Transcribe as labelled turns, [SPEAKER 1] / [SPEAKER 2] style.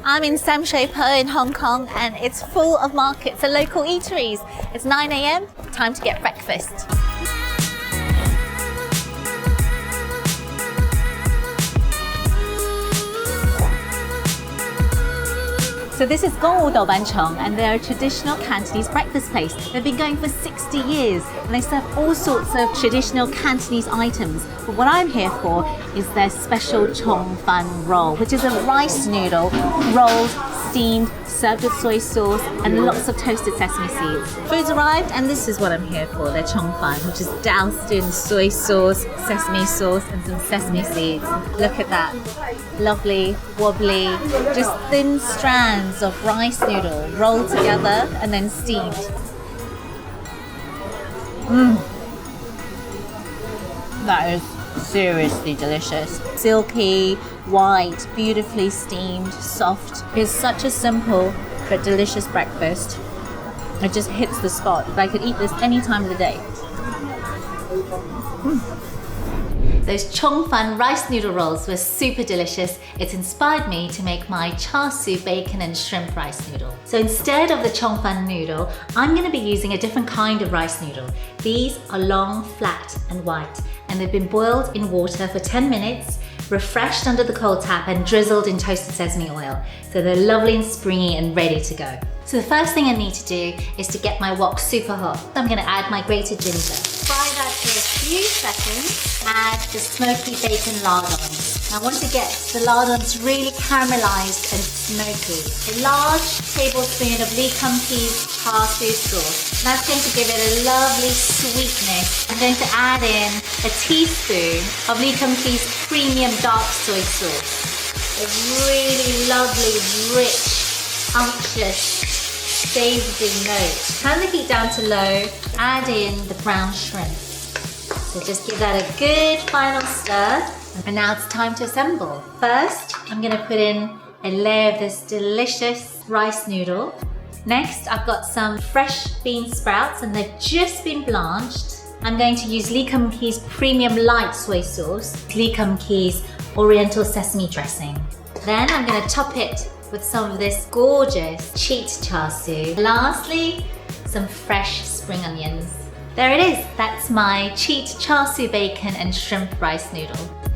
[SPEAKER 1] I'm in Samshui in Hong Kong and it's full of markets and local eateries. It's 9 a.m, time to get breakfast. So this is Gong Wu Ban Chong, and they're a traditional Cantonese breakfast place. They've been going for 60 years and they serve all sorts of traditional Cantonese items. But what I'm here for is their special Chong Fan roll, which is a rice noodle rolled, steamed, served with soy sauce and lots of toasted sesame seeds. Food's arrived and this is what I'm here for, their Chong Fan, which is doused in soy sauce, sesame sauce and some sesame seeds. Look at that. Lovely, wobbly, just thin strands of rice noodle rolled together and then steamed. That is seriously delicious. Silky, white, beautifully steamed, soft. It's such a simple but delicious breakfast. It just hits the spot. I could eat this any time of the day. Those Chong Fan rice noodle rolls were super delicious. It's inspired me to make my char siu bacon and shrimp rice noodle. So instead of the Chong Fan noodle, I'm going to be using a different kind of rice noodle. These are long, flat and white, and they've been boiled in water for 10 minutes, refreshed under the cold tap and drizzled in toasted sesame oil. So they're lovely and springy and ready to go. So the first thing I need to do is to get my wok super hot. So I'm going to add my grated ginger. Fry that for a few seconds. Add the smoky bacon lardons. I want to get the lardons really caramelized and smoky. A large tablespoon of Lee Kum Kee's Char sauce. That's going to give it a lovely sweetness. I'm going to add in a teaspoon of Lee Kum Kee's premium dark soy sauce. A really lovely, rich, unctuous, savory note. Turn the heat down to low. Add in the brown shrimp. So just give that a good final stir. And now it's time to assemble. First, I'm going to put in a layer of this delicious rice noodle. Next, I've got some fresh bean sprouts and they've just been blanched. I'm going to use Lee Kum Kee's premium light soy sauce, Lee Kum Kee's oriental sesame dressing. Then I'm going to top it with some of this gorgeous cheat char siu. Lastly, some fresh spring onions. There it is, that's my cheat char siu bacon and shrimp rice noodle.